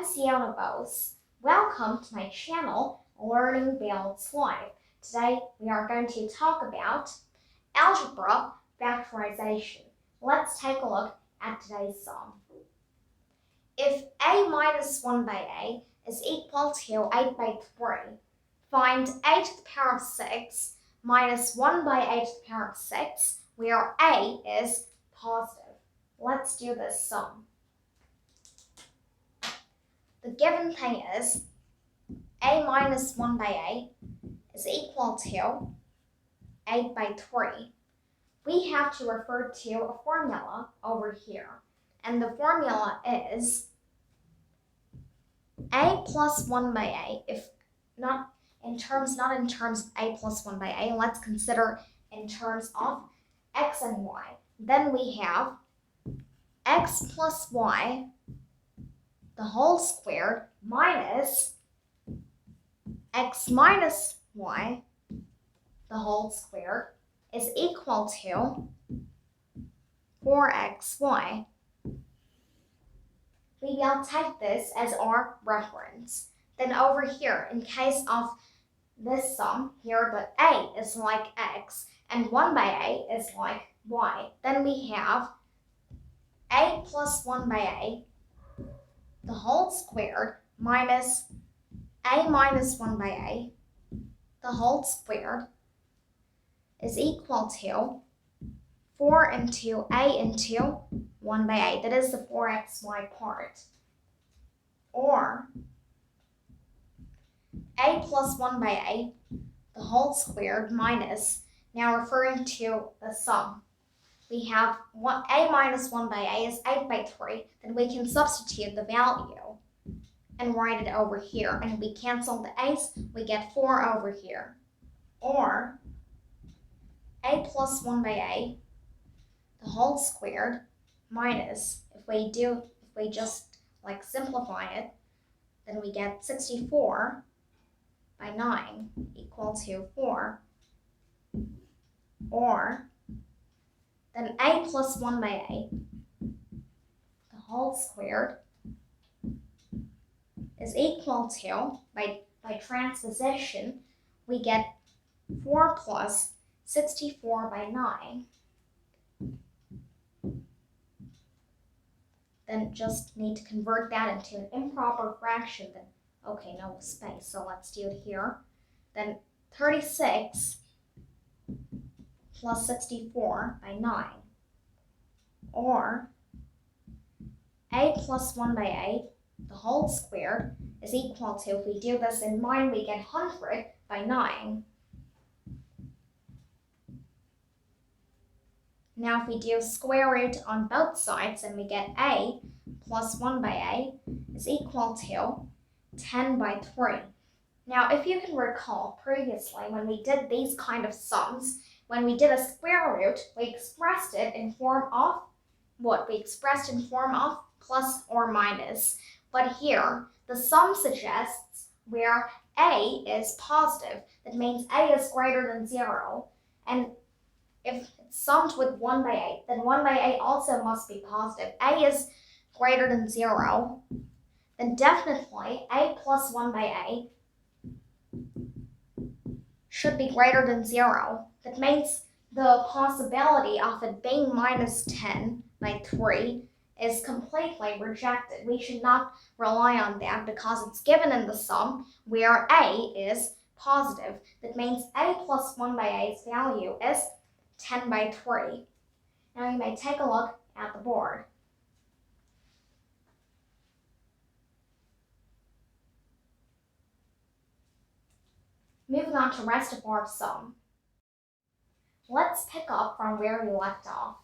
Cianobos. Welcome to my channel, Learning Builds Life. Today we are going to talk about algebra factorization. Let's take a look at today's sum. If a minus 1 by a is equal to 8 by 3, find a to the power of 6 minus 1 by a to the power of 6, where a is positive. Let's do this sum. The given thing is a minus 1 by a is equal to 8 by 3. We have to refer to a formula over here. And the formula is a plus 1 by a, if not in terms of a plus 1 by a, let's consider in terms of x and y. Then we have x plus y the whole squared minus x minus y the whole squared is equal to 4xy. We will take this as our reference. Then over here, in case of this sum, here the a is like x and 1 by a is like y. Then we have a plus 1 by a the whole squared minus a minus 1 by a the whole squared is equal to 4 into a into 1 by a. That is the 4xy part. Or a plus 1 by a the whole squared minus, now referring to the sum, we have a minus 1 by a is 8 by 3. Then we can substitute the value and write it over here. And we cancel the a's, we get 4 over here. Or a plus 1 by a the whole squared minus, if we just like simplify it, then we get 64 by 9 equal to 4. Or then a plus 1 by a the whole squared is equal to, by transposition, we get 4 plus 64 by 9. Then just need to convert that into an improper fraction. Then, okay, no space, so let's do it here. Then 36 plus 64 by 9. Or a plus 1 by a the whole squared is equal to, if we do this in mind, we get 100 by 9. Now if we do square root on both sides, then we get a plus 1 by a is equal to 10 by 3. Now if you can recall previously when we did these kind of sums, when we did a square root, we expressed it in form of what? We expressed in form of plus or minus. But here, the sum suggests where a is positive. That means a is greater than 0. And if it's summed with 1 by a, then 1 by a also must be positive. A is greater than 0, then definitely a plus 1 by a should be greater than 0. That means the possibility of it being minus 10 by 3 is completely rejected. We should not rely on that because it's given in the sum where a is positive. That means a plus 1 by a's value is 10 by 3. Now you may take a look at the board. Moving on to the rest of our sum. Let's pick up from where we left off.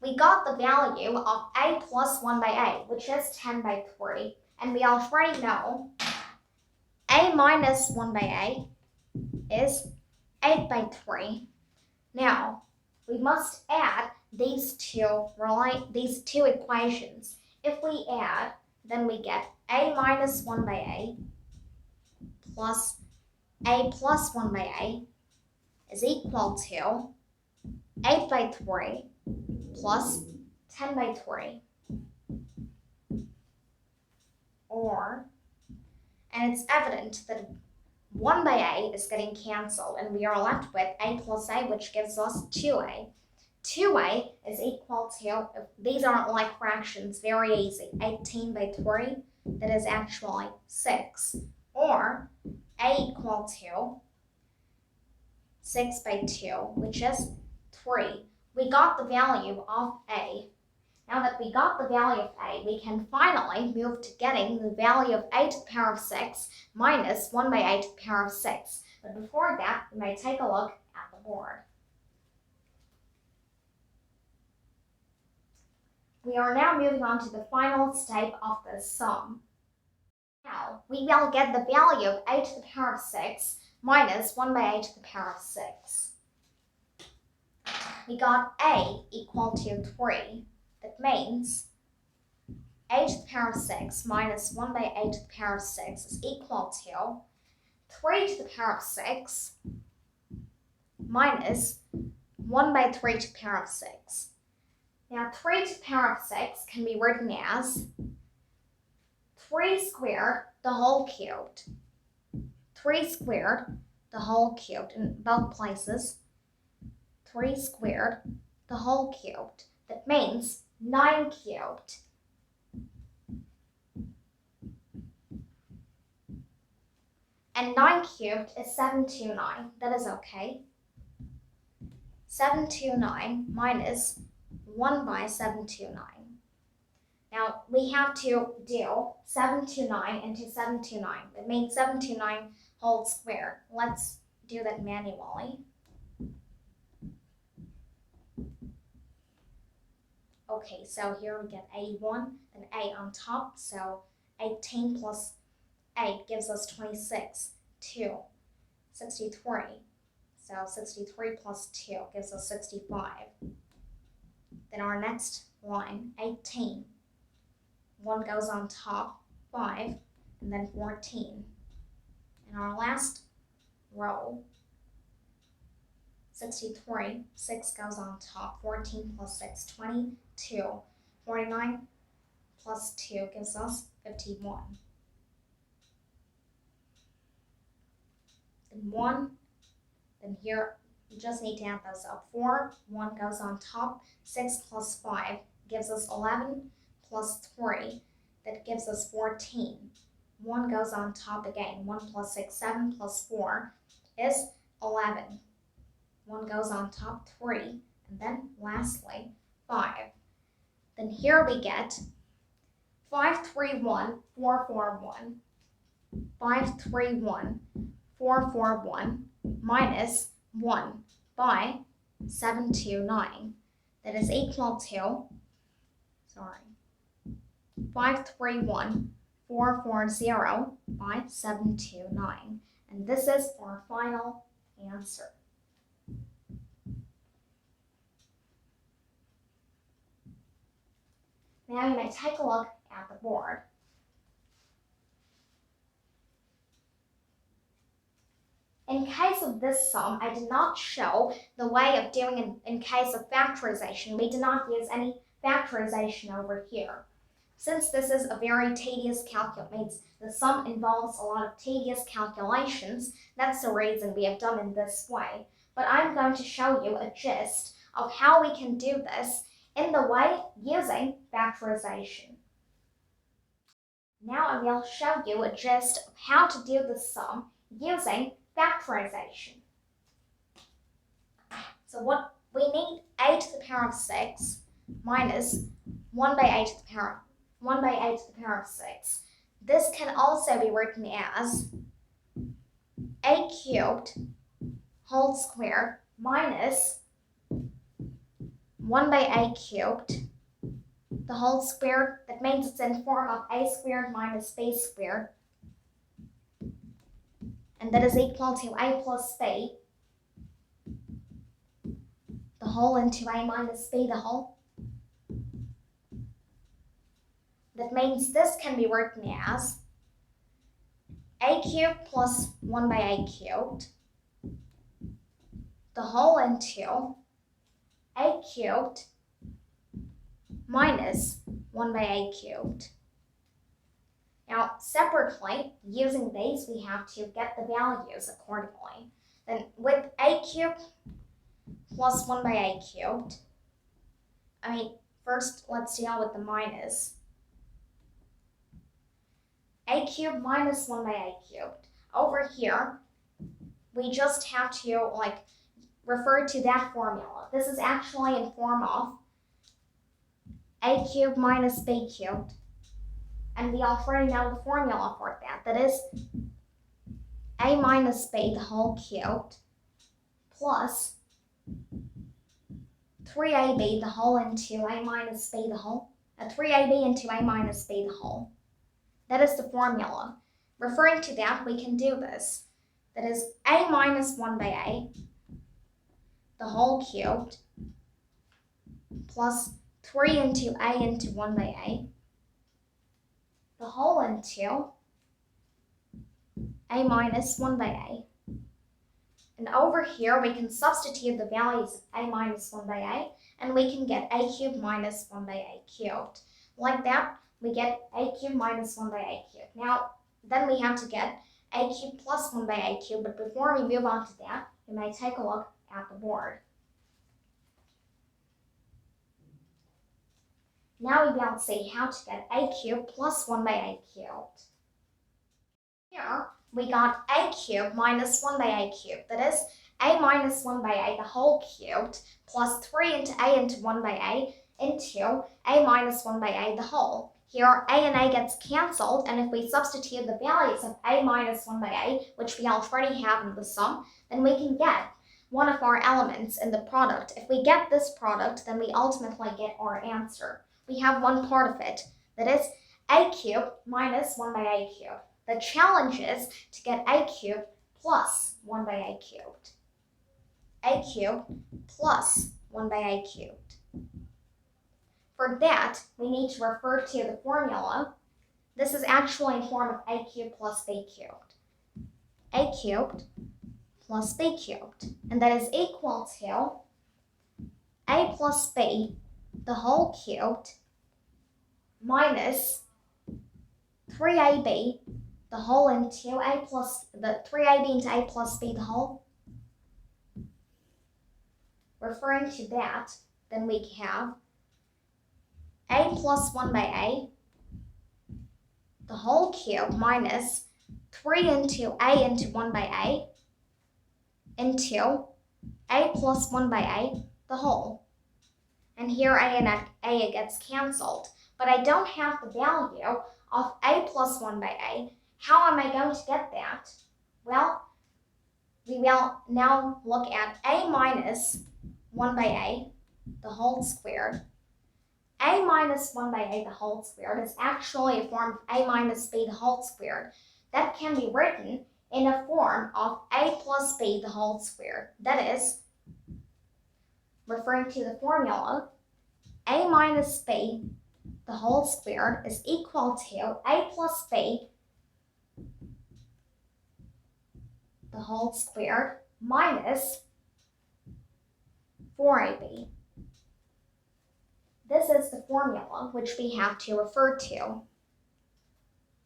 We got the value of a plus 1 by a, which is 10 by 3. And we already know a minus 1 by a is 8 by 3. Now, we must add these two equations. If we add, then we get a minus 1 by a plus a plus 1 by a is equal to 8 by 3 plus 10 by 3. and it's evident that 1 by a is getting cancelled, and we are left with a plus a, which gives us 2a. 2a is equal to, if these aren't like fractions, very easy, 18 by 3, that is actually 6. Or a equal to 6 by 2, which is 3. We got the value of a. Now that we got the value of a, we can finally move to getting the value of a to the power of 6 minus 1 by a to the power of 6. But before that, we may take a look at the board. We are now moving on to the final step of the sum. Now, we will get the value of a to the power of 6 minus 1 by a to the power of 6. We got a equal to 3. That means a to the power of 6 minus 1 by a to the power of 6 is equal to 3 to the power of 6 minus 1 by 3 to the power of 6. Now 3 to the power of 6 can be written as 3 squared the whole cubed. 3 squared the whole cubed in both places. 3 squared the whole cubed. That means 9 cubed. And 9 cubed is 729. That is okay. 729 minus 1 by 729. Now we have to do 729 into 729. That means 729 whole squared. Let's do that manually. Okay, so here we get a1, then a on top, so 18 plus 8 gives us 26, 2, 63. So 63 plus 2 gives us 65. Then our next line, 18. 1 goes on top, 5, and then 14. And our last row, 63, 6 goes on top, 14 plus 6, 22. 49 plus 2 gives us 51. Then 1, then here you just need to add those up. 4, 1 goes on top, 6 plus 5 gives us 11, plus 3, that gives us 14. 1 goes on top again, 1 plus 6, 7 plus 4 is 11. 1 goes on top, 3, and then lastly, 5. Then here we get 531, 441. 531, 441 minus 1 by 729. That is equal to, 531, 440 by 729. And this is our final answer. Now you may take a look at the board. In case of this sum, I did not show the way of doing it in case of factorization. We did not use any factorization over here. Since this is a very tedious calculus, the sum involves a lot of tedious calculations, that's the reason we have done it this way. But I'm going to show you a gist of how we can do this in the way using factorization. Now I will show you a gist of how to do the sum using factorization. So what we need, a to the power of 6 minus 1 by a to the power 1 by a to the power of 6. This can also be written as a cubed whole squared minus 1 by a cubed, the whole squared. That means it's in form of a squared minus b squared. And that is equal to a plus b, the whole into a minus b, the whole. That means this can be written as a cubed plus 1 by a cubed, the whole into a cubed minus 1 by a cubed. Now, separately, using these, we have to get the values accordingly. Then with a cubed plus 1 by a cubed, first let's deal with the minus. A cubed minus 1 by a cubed. Over here, we just have to refer to that formula. This is actually in form of a cubed minus b cubed. And we already know the formula for that. That is a minus b the whole cubed plus 3ab the whole into a minus b the whole. 3ab into a minus b the whole. That is the formula. Referring to that, we can do this. That is a minus 1 by a, the whole cubed, plus 3 into a into 1 by a, the whole into a minus 1 by a. And over here, we can substitute the values of a minus 1 by a, and we can get a cubed minus 1 by a cubed. Like that, we get a cubed minus 1 by a cubed. Now, then we have to get a cubed plus 1 by a cubed, but before we move on to that, we may take a look at the board. Now we will see how to get a cubed plus 1 by a cubed. Here, we got a cubed minus 1 by a cubed. That is a minus 1 by a the whole cubed plus 3 into a into 1 by a into a minus 1 by a the whole. Here, a and a gets cancelled, and if we substitute the values of a minus 1 by a, which we already have in the sum, then we can get one of our elements in the product. If we get this product, then we ultimately get our answer. We have one part of it, that is a cubed minus 1 by a cubed. The challenge is to get a cubed plus 1 by a cubed. A cubed plus 1 by a cubed. For that, we need to refer to the formula. This is actually in form of a cubed plus b cubed. A cubed plus b cubed. And that is equal to a plus b the whole cubed minus 3ab the whole into a plus, the 3ab into a plus b the whole. Referring to that, then we have a plus 1 by a the whole cube minus 3 into a into 1 by a into a plus 1 by a the whole. And here a and a gets cancelled. But I don't have the value of a plus 1 by a. How am I going to get that? Well, we will now look at a minus 1 by a the whole squared. A minus 1 by a the whole squared is actually a form of a minus b the whole squared. That can be written in a form of a plus b the whole squared. That is, referring to the formula, a minus b the whole squared is equal to a plus b the whole squared minus 4ab. This is the formula which we have to refer to.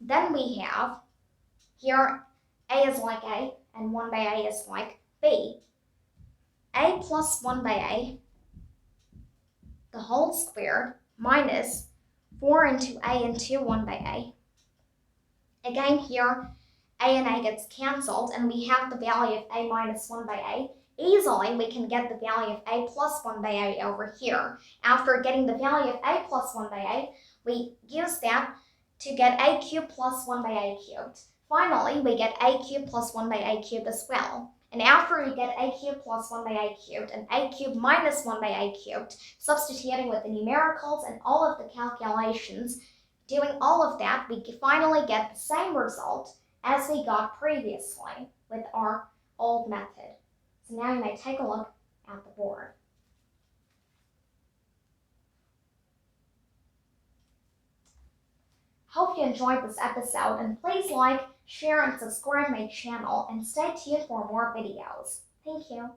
Then we have, here a is like a and 1 by a is like b. A plus 1 by a the whole squared minus 4 into a into 1 by a. Again here, a and a gets cancelled, and we have the value of a minus 1 by a. Easily, we can get the value of a plus 1 by a over here. After getting the value of a plus 1 by a, we use that to get a cubed plus 1 by a cubed. Finally, we get a cubed plus 1 by a cubed as well. And after we get a cubed plus 1 by a cubed and a cubed minus 1 by a cubed, substituting with the numericals and all of the calculations, doing all of that, we finally get the same result as we got previously with our old method. So now you may take a look at the board. Hope you enjoyed this episode, and please like, share, and subscribe my channel, and stay tuned for more videos. Thank you.